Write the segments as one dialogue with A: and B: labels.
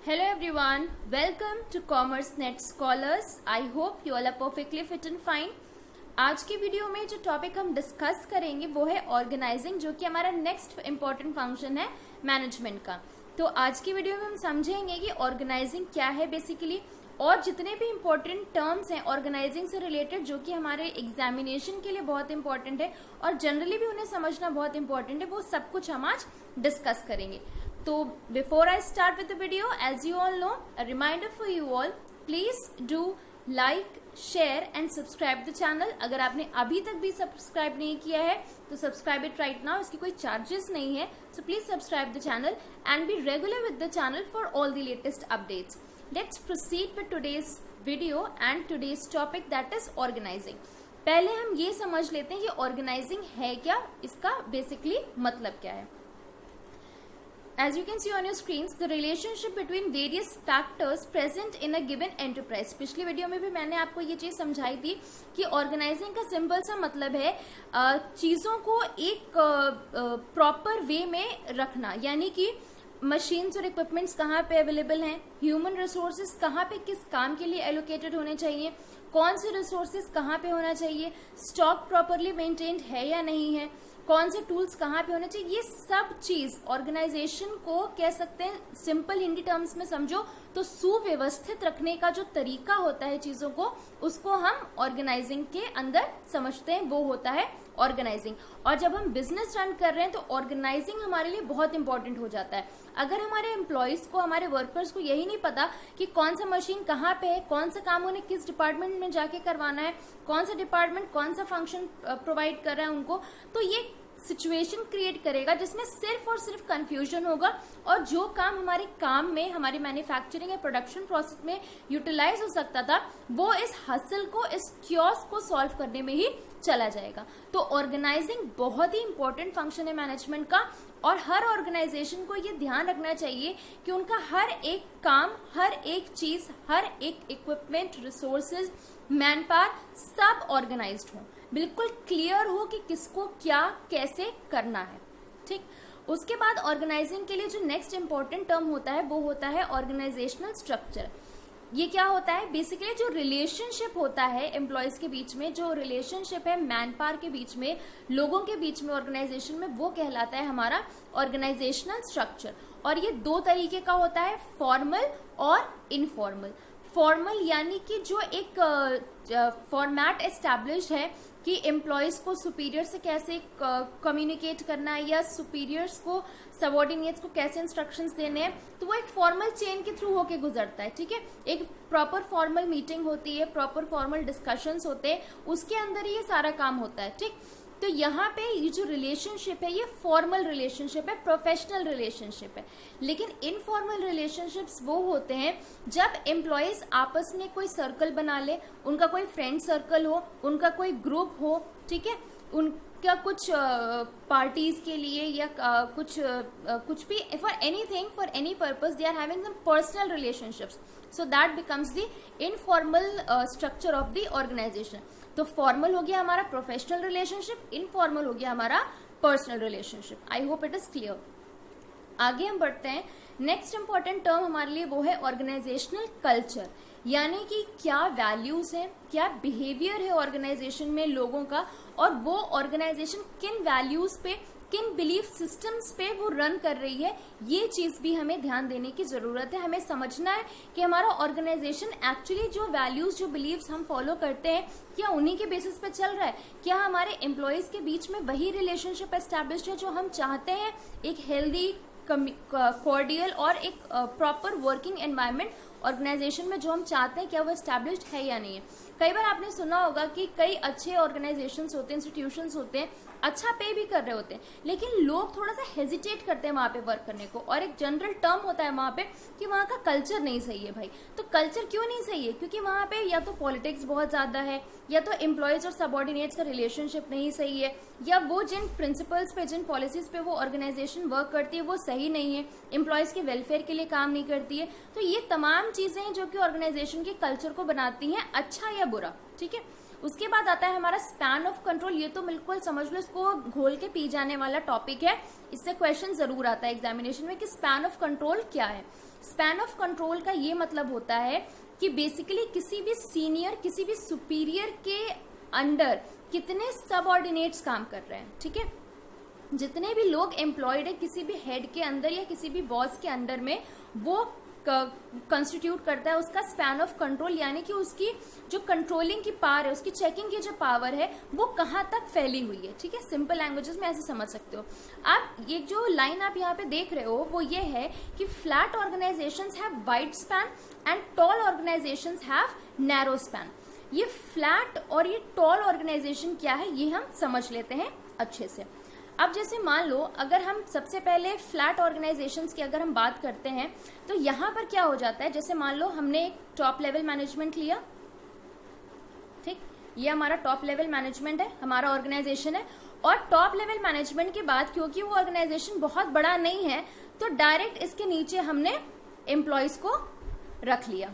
A: Hello everyone, welcome to Commerce Net Scholars. I hope you all are perfectly fit and fine. आज की video में जो topic हम discuss करेंगे वो है ऑर्गेनाइजिंग, जो कि हमारा नेक्स्ट इंपॉर्टेंट फंक्शन है मैनेजमेंट का। तो आज की वीडियो में हम समझेंगे कि ऑर्गेनाइजिंग क्या है बेसिकली, और जितने भी इम्पोर्टेंट टर्म्स हैं ऑर्गेनाइजिंग से रिलेटेड जो कि हमारे एग्जामिनेशन के लिए बहुत इंपॉर्टेंट है और जनरली भी उन्हें समझना बहुत इंपॉर्टेंट है, वो सब कुछ हम आज डिस्कस करेंगे। तो before I start with the video, as you all know, a reminder for you all, please do like, share and subscribe the channel. अगर आपने अभी तक भी सब्सक्राइब नहीं किया है तो सब्सक्राइब इट राइट नाउ, इसकी कोई चार्जेस नहीं है। So please subscribe the channel and be regular with the channel for all the latest updates. Let's proceed with today's video and today's topic, that is organizing. पहले हम ये समझ लेते हैं कि organizing है क्या, इसका basically मतलब क्या है। As you can see on your screens, the relationship between various factors present in a given enterprise. पिछली वीडियो में भी मैंने आपको ये चीज समझाई थी कि ऑर्गेनाइजिंग का सिंपल सा मतलब है चीजों को एक प्रॉपर वे में रखना, यानी कि मशीन्स और इक्विपमेंट्स कहाँ पे अवेलेबल हैं, ह्यूमन रिसोर्सेज कहाँ पे किस काम के लिए एलोकेटेड होने चाहिए, कौन से रिसोर्सेज कहाँ पे होना चाहिए, स्टॉक प्रॉपरली मेंटेन्ड है या नहीं है, कौन से टूल्स कहाँ पे होने चाहिए, ये सब चीज ऑर्गेनाइजेशन को कह सकते हैं, सिंपल हिंदी टर्म्स में समझो तो सुव्यवस्थित रखने का जो तरीका होता है चीजों को, उसको हम ऑर्गेनाइजिंग के अंदर समझते हैं, वो होता है ऑर्गेनाइजिंग। और जब हम बिजनेस रन कर रहे हैं तो ऑर्गेनाइजिंग हमारे लिए बहुत इंपॉर्टेंट हो जाता है। अगर हमारे एम्प्लॉयज को, हमारे वर्कर्स को यही नहीं पता कि कौन सा मशीन कहाँ पे है, कौन सा काम उन्हें किस डिपार्टमेंट में जाके करवाना है, कौन सा डिपार्टमेंट कौन सा फंक्शन प्रोवाइड कर रहा है उनको, तो ये सिचुएशन क्रिएट करेगा जिसमें सिर्फ और सिर्फ कंफ्यूजन होगा, और जो काम हमारे काम में, हमारी मैन्युफैक्चरिंग या प्रोडक्शन प्रोसेस में यूटिलाइज हो सकता था, वो इस हसल को, इस क्योस को सॉल्व करने में ही चला जाएगा। तो ऑर्गेनाइजिंग बहुत ही इंपॉर्टेंट फंक्शन है मैनेजमेंट का, और हर ऑर्गेनाइजेशन को ये ध्यान रखना चाहिए कि उनका हर एक काम, हर एक चीज, हर एक इक्विपमेंट, रिसोर्सेज, मैन पावर सब ऑर्गेनाइज्ड हो, बिल्कुल क्लियर हो कि किसको क्या कैसे करना है। ठीक, उसके बाद ऑर्गेनाइजिंग के लिए जो नेक्स्ट इंपॉर्टेंट टर्म होता है वो होता है ऑर्गेनाइजेशनल स्ट्रक्चर। ये क्या होता है? बेसिकली जो रिलेशनशिप होता है एम्प्लॉयज के बीच में, जो रिलेशनशिप है मैन पावर के बीच में, लोगों के बीच में ऑर्गेनाइजेशन में, वो कहलाता है हमारा ऑर्गेनाइजेशनल स्ट्रक्चर। और ये दो तरीके का होता है, फॉर्मल और इनफॉर्मल। फॉर्मल यानी कि जो एक फॉर्मेट एस्टैब्लिश्ड है कि एम्प्लॉयज को सुपीरियर से कैसे कम्युनिकेट करना है, या सुपीरियर्स को, सबऑर्डिनेट्स को कैसे इंस्ट्रक्शंस देने हैं, तो वो एक फॉर्मल चेन के थ्रू होके गुजरता है। ठीक है, एक प्रॉपर फॉर्मल मीटिंग होती है, प्रॉपर फॉर्मल डिस्कशंस होते हैं, उसके अंदर ये सारा काम होता है। ठीक, तो यहाँ पे ये जो रिलेशनशिप है ये फॉर्मल रिलेशनशिप है, प्रोफेशनल रिलेशनशिप है। लेकिन इनफॉर्मल रिलेशनशिप्स वो होते हैं जब एम्प्लॉयज आपस में कोई सर्कल बना ले, उनका कोई फ्रेंड सर्कल हो, उनका कोई ग्रुप हो, ठीक है, उनका कुछ पार्टीज के लिए या कुछ भी, for anything, for any purpose, they are having some personal relationships, so that becomes the informal structure of the organisation. तो फॉर्मल हो गया हमारा प्रोफेशनल रिलेशनशिप, इनफॉर्मल हो गया हमारा personal relationship. I hope it is clear. आगे हम बढ़ते हैं। नेक्स्ट इंपॉर्टेंट टर्म हमारे लिए वो है ऑर्गेनाइजेशनल कल्चर, यानी कि क्या वैल्यूज है, क्या बिहेवियर है ऑर्गेनाइजेशन में लोगों का, और वो ऑर्गेनाइजेशन किन वैल्यूज पे, किन बिलीफ सिस्टम्स पे वो रन कर रही है, ये चीज भी हमें ध्यान देने की जरूरत है। हमें समझना है कि हमारा ऑर्गेनाइजेशन एक्चुअली जो वैल्यूज, जो बिलीव्स हम फॉलो करते हैं, क्या उन्हीं के बेसिस पे चल रहा है, क्या हमारे एम्प्लॉयज के बीच में वही रिलेशनशिप एस्टैब्लिश्ड है जो हम चाहते हैं, एक हेल्दी, कॉर्डियल और एक प्रॉपर वर्किंग एनवायरनमेंट ऑर्गेनाइजेशन में जो हम चाहते हैं, क्या वो एस्टैब्लिश्ड है या नहीं है। कई बार आपने सुना होगा कि कई अच्छे ऑर्गेनाइजेशंस होते हैं, इंस्टीट्यूशंस होते हैं, अच्छा पे भी कर रहे होते हैं, लेकिन लोग थोड़ा सा हेजिटेट करते हैं वहां पे वर्क करने को, और एक जनरल टर्म होता है वहां पे कि वहां का कल्चर नहीं सही है। भाई, तो कल्चर क्यों नहीं सही है? क्योंकि वहां पे या तो पॉलिटिक्स बहुत ज्यादा है, या तो एम्प्लॉयज और सबऑर्डिनेट्स का रिलेशनशिप नहीं सही है, या वो जिन प्रिंसिपल्स पे, जिन पॉलिसीज पे वो ऑर्गेनाइजेशन वर्क करती है वो सही नहीं है, एम्प्लॉयज के वेलफेयर के लिए काम नहीं करती है। तो ये तमाम चीजें जो कि ऑर्गेनाइजेशन के कल्चर को बनाती हैं, अच्छा या बुरा। ठीक है, उसके बाद आता है हमारा स्पैन ऑफ कंट्रोल। ये तो बिल्कुल समझ लो, इसको घोल के पी जाने वाला टॉपिक है, इससे क्वेश्चन जरूर आता है एग्जामिनेशन में कि स्पैन ऑफ कंट्रोल क्या है। स्पैन ऑफ कंट्रोल का ये मतलब होता है कि बेसिकली किसी भी सीनियर, किसी भी सुपीरियर के अंडर कितने सबऑर्डिनेट्स काम कर रहे हैं, ठीक है। जितने भी लोग एम्प्लॉयड है किसी भी हेड के अंदर या किसी भी बॉस के अंडर में, वो कंस्टिट्यूट करता है उसका स्पैन ऑफ कंट्रोल, यानी कि उसकी जो कंट्रोलिंग की पावर है, उसकी चेकिंग की जो पावर है वो कहाँ तक फैली हुई है, ठीक है। सिंपल लैंग्वेजेस में ऐसे समझ सकते हो आप। ये जो लाइन आप यहाँ पे देख रहे हो वो ये है कि flat organisations have wide span and tall organisations have narrow span. ये फ्लैट और ये टॉल ऑर्गेनाइजेशन क्या है ये हम समझ लेते हैं अच्छे से। अब जैसे मान लो अगर हम सबसे पहले फ्लैट ऑर्गेनाइजेशंस की अगर हम बात करते हैं तो यहाँ पर क्या हो जाता है, जैसे मान लो हमने एक टॉप लेवल मैनेजमेंट लिया, ठीक, ये हमारा टॉप लेवल मैनेजमेंट है, हमारा ऑर्गेनाइजेशन है। और टॉप लेवल मैनेजमेंट के बाद क्योंकि वो ऑर्गेनाइजेशन बहुत बड़ा नहीं है तो डायरेक्ट इसके नीचे हमने एम्प्लॉयज को रख लिया,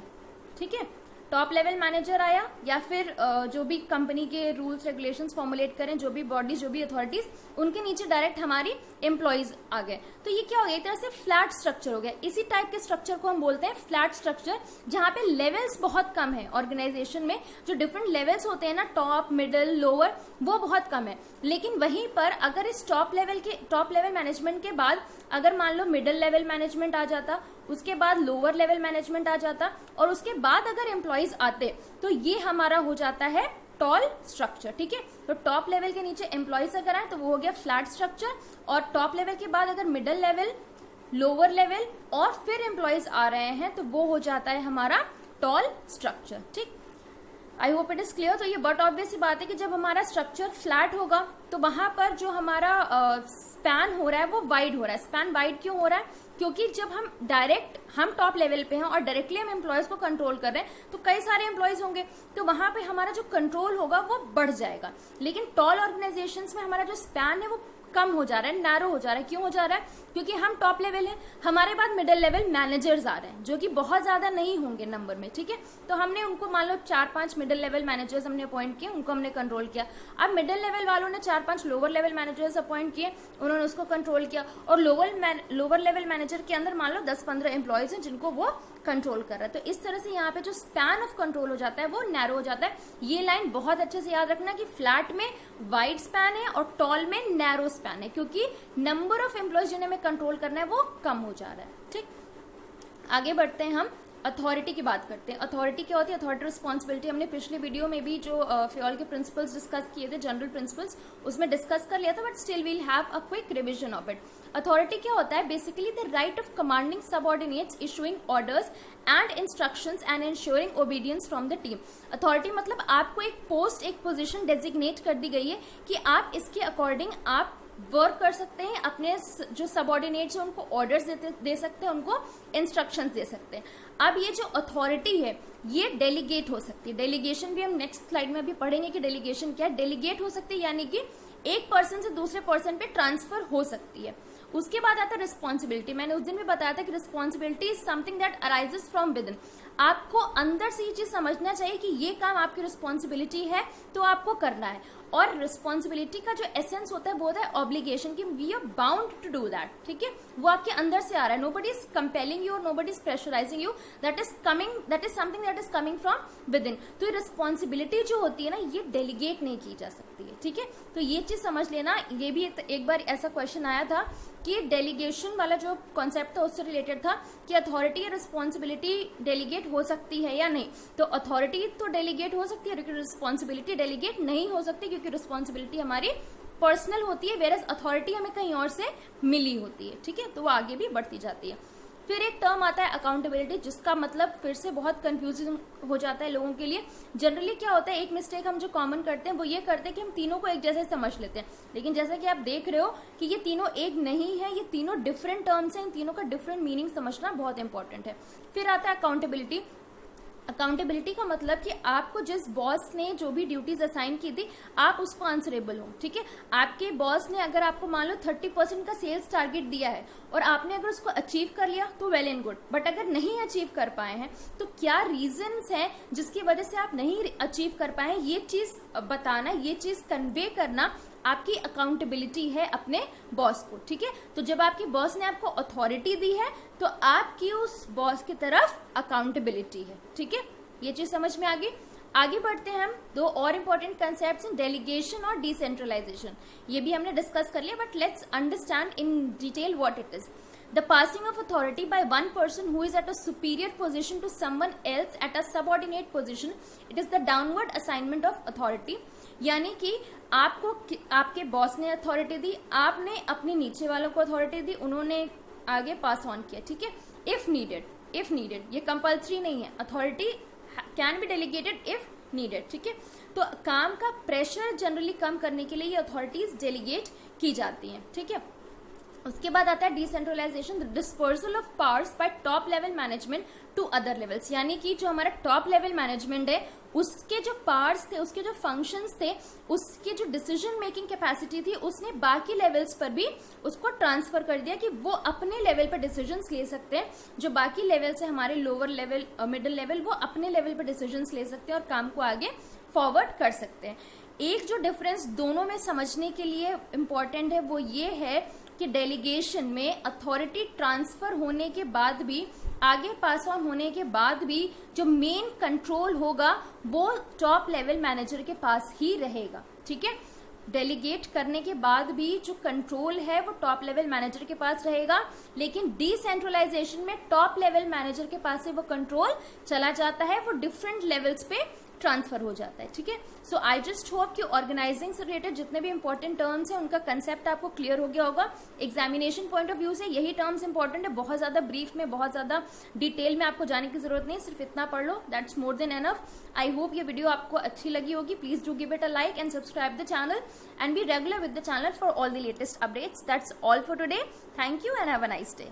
A: ठीक है। टॉप लेवल मैनेजर आया या फिर जो भी कंपनी के रूल्स रेगुलेशंस फॉर्मुलेट करें, जो भी बॉडीज, जो भी अथॉरिटीज, उनके नीचे डायरेक्ट हमारी एम्प्लॉयज आ गए। तो ये क्या हो गया, एक तरह से फ्लैट स्ट्रक्चर हो गया। इसी टाइप के स्ट्रक्चर को हम बोलते हैं फ्लैट स्ट्रक्चर, जहां पे लेवल्स बहुत कम है ऑर्गेनाइजेशन में। जो डिफरेंट लेवल्स होते हैं ना, टॉप, मिडिल, लोअर, वो बहुत कम है। लेकिन वहीं पर अगर इस टॉप लेवल मैनेजमेंट के बाद अगर मान लो मिडिल लेवल मैनेजमेंट आ जाता, उसके बाद लोअर लेवल मैनेजमेंट आ जाता और उसके बाद अगर एम्प्लॉयज आते, तो ये हमारा हो जाता है टॉल स्ट्रक्चर, ठीक है। तो टॉप लेवल के नीचे एम्प्लॉयज अगर आए तो वो हो गया फ्लैट स्ट्रक्चर, और टॉप लेवल के बाद अगर मिडिल लेवल, लोअर लेवल और फिर एम्प्लॉयज आ रहे हैं तो वो हो जाता है हमारा टॉल स्ट्रक्चर, ठीक। आई होप इट इज क्लियर। तो ये बट ऑब्वियस बात है कि जब हमारा स्ट्रक्चर फ्लैट होगा तो वहां पर जो हमारा स्पैन हो रहा है वो वाइड हो रहा है। स्पैन वाइड क्यों हो रहा है, क्योंकि जब हम टॉप लेवल पे हैं और डायरेक्टली हम एम्प्लॉयज को कंट्रोल कर रहे हैं तो कई सारे एम्प्लॉयज होंगे, तो वहां पे हमारा जो कंट्रोल होगा वो बढ़ जाएगा। लेकिन टॉल ऑर्गेनाइजेशंस में हमारा जो स्पैन है वो कम हो जा रहा है, नैरो हो जा रहा है। क्यों हो जा रहा है, क्योंकि हम टॉप लेवल है, हमारे बाद मिडिल लेवल मैनेजर्स आ रहे हैं जो कि बहुत ज्यादा नहीं होंगे नंबर में, ठीक है। तो हमने उनको मान लो 4-5 मिडिल लेवल मैनेजर्स हमने अपॉइंट किए, उनको हमने कंट्रोल किया। अब मिडिल लेवल वालों ने 4-5 लोअर लेवल मैनेजर्स अपॉइंट किए, उन्होंने उसको कंट्रोल किया। और लोअर लेवल मैनेजर के अंदर मान लो 10-15 एम्प्लॉयज हैं जिनको वो कंट्रोल कर रहा है। तो इस तरह से यहाँ पे जो स्पैन ऑफ कंट्रोल हो जाता है वो नैरो हो जाता है। ये लाइन बहुत अच्छे से याद रखना कि फ्लैट में वाइड स्पैन है और टॉल में नैरो स्पैन है, क्योंकि नंबर ऑफ एम्प्लॉयज जिन्हें हमें कंट्रोल करना है वो कम हो जा रहा है, ठीक। आगे बढ़ते हैं, हम अथॉरिटी की बात करते हैं। अथॉरिटी क्या होती है, अथॉरिटी रिस्पॉन्सिबिलिटी हमने पिछले वीडियो में भी जो फ्योल के प्रिंसिपल्स डिस्कस किए थे, जनरल प्रिंसिपल्स, उसमें डिस्कस कर लिया था, but still we'll have a quick revision of it. Authority क्या होता है, basically the right of commanding subordinates, issuing orders and instructions and ensuring obedience from the team. Authority मतलब आपको एक पोस्ट, एक पोजीशन डेजिग्नेट कर दी गई है कि आप इसके अकॉर्डिंग आप वर्क कर सकते हैं, अपने जो सबऑर्डिनेट्स हैं उनको ऑर्डर्स दे सकते हैं, उनको इंस्ट्रक्शंस दे सकते हैं। अब ये जो अथॉरिटी है ये डेलीगेट हो सकती है। डेलीगेशन भी हम नेक्स्ट स्लाइड में अभी पढ़ेंगे कि डेलीगेशन क्या है। डेलीगेट हो सकती है यानी कि एक पर्सन से दूसरे पर्सन पे ट्रांसफर हो सकती है। उसके बाद आता है रिस्पॉन्सिबिलिटी। मैंने उस दिन भी बताया था कि responsibility is something that arises from with in. आपको अंदर से ये चीज समझना चाहिए कि ये काम आपकी रिस्पॉन्सिबिलिटी है तो आपको करना है। और रिस्पॉन्सिबिलिटी का जो एसेंस होता है वो होता है ऑब्लिगेशन, कि we are bound to do that, ठीक है। वो आपके अंदर से आ रहा है, nobody is compelling you, nobody is pressurising you, that is something that is coming from within. तो ये रिस्पॉन्सिबिलिटी जो होती है ना, ये डेलीगेट नहीं की जा सकती है, ठीक है। तो ये चीज समझ लेना। ये भी एक बार ऐसा क्वेश्चन आया था कि डेलीगेशन वाला जो कॉन्सेप्ट था उससे रिलेटेड था कि अथॉरिटी या रिस्पॉन्सिबिलिटी डेलीगेट हो सकती है या नहीं। तो अथॉरिटी तो डेलीगेट हो सकती है लेकिन रिस्पॉन्सिबिलिटी डेलीगेट नहीं हो सकती, क्योंकि रिस्पॉन्सिबिलिटी हमारी पर्सनल होती है, वेरएज अथॉरिटी हमें कहीं और से मिली होती है, ठीक है। तो वो आगे भी बढ़ती जाती है। फिर एक टर्म आता है अकाउंटेबिलिटी, जिसका मतलब फिर से बहुत कंफ्यूजिंग हो जाता है लोगों के लिए। जनरली क्या होता है, एक मिस्टेक हम जो कॉमन करते हैं वो ये करते हैं कि हम तीनों को एक जैसे समझ लेते हैं, लेकिन जैसा कि आप देख रहे हो कि ये तीनों एक नहीं है, ये तीनों डिफरेंट टर्म्स हैं, इन तीनों का डिफरेंट मीनिंग समझना बहुत इंपॉर्टेंट है। फिर आता है अकाउंटेबिलिटी। अकाउंटेबिलिटी का मतलब कि आपको जिस बॉस ने जो भी ड्यूटीज असाइन की थी आप उसको आंसरेबल हो, ठीक है। आपके बॉस ने अगर आपको मान लो 30% का सेल्स टारगेट दिया है और आपने अगर उसको अचीव कर लिया तो वेल एंड गुड, बट अगर नहीं अचीव कर पाए हैं तो क्या रीजंस हैं जिसकी वजह से आप नहीं अचीव कर पाए हैं, ये चीज बताना, ये चीज कन्वे करना आपकी अकाउंटेबिलिटी है अपने बॉस को, ठीक है। तो जब आपके बॉस ने आपको अथॉरिटी दी है तो आपकी उस बॉस की तरफ अकाउंटेबिलिटी है, ठीक है। ये चीज समझ में आ गई। आगे बढ़ते हैं हम, दो और इंपॉर्टेंट कंसेप्ट्स हैं, डेलीगेशन और डिसेंट्रलाइजेशन। ये भी हमने डिस्कस कर लिया, but let's understand in detail what it is. The passing of authority by one person who is at a superior position to someone else at a subordinate position, it is the downward assignment of authority। यानी कि आपको आपके boss ने authority दी, आपने अपने नीचे वालों को अथॉरिटी दी, उन्होंने आगे पास ऑन किया, ठीक है। इफ नीडेड, ये कंपल्सरी नहीं है, authority can be delegated if needed, ठीक है। तो काम का प्रेशर जनरली कम करने के लिए ये अथॉरिटीज डेलीगेट की जाती हैं, ठीक है। उसके बाद आता है decentralisation, the dispersal of powers by top level management to other levels. यानी कि जो हमारा टॉप लेवल मैनेजमेंट है उसके जो पावर्स थे, उसके जो फंक्शंस थे, उसके जो डिसीजन मेकिंग कैपेसिटी थी, उसने बाकी लेवल्स पर भी उसको ट्रांसफर कर दिया कि वो अपने लेवल पर डिसीजंस ले सकते हैं। जो बाकी लेवल से हमारे लोअर लेवल, मिडिल लेवल, वो अपने लेवल पर डिसीजंस ले सकते हैं और काम को आगे फॉरवर्ड कर सकते हैं। एक जो डिफरेंस दोनों में समझने के लिए इम्पोर्टेंट है वो ये है कि डेलीगेशन में अथॉरिटी ट्रांसफर होने के बाद भी, आगे पास ऑन होने के बाद भी, जो मेन कंट्रोल होगा वो टॉप लेवल मैनेजर के पास ही रहेगा, ठीक है। डेलीगेट करने के बाद भी जो कंट्रोल है वो टॉप लेवल मैनेजर के पास रहेगा, लेकिन डिसेंट्रलाइजेशन में टॉप लेवल मैनेजर के पास से वो कंट्रोल चला जाता है, वो डिफरेंट लेवल्स पे ट्रांसफर हो जाता है, ठीक है। सो आई जस्ट होप कि ऑर्गेनाइजिंग से रिलेटेड जितने भी इंपॉर्टेंट टर्म्स हैं उनका कंसेप्ट आपको क्लियर हो गया होगा। एग्जामिनेशन पॉइंट ऑफ व्यू से यही टर्म्स इंपॉर्टेंट है, बहुत ज्यादा ब्रीफ में, बहुत ज्यादा डिटेल में आपको जाने की जरूरत नहीं, सिर्फ इतना पढ़ लो, that's more than enough. I hope ये वीडियो आपको अच्छी लगी होगी। Please do give it a like and subscribe the channel and be regular with the channel for all the latest updates. That's all for today. Thank you and have a nice day.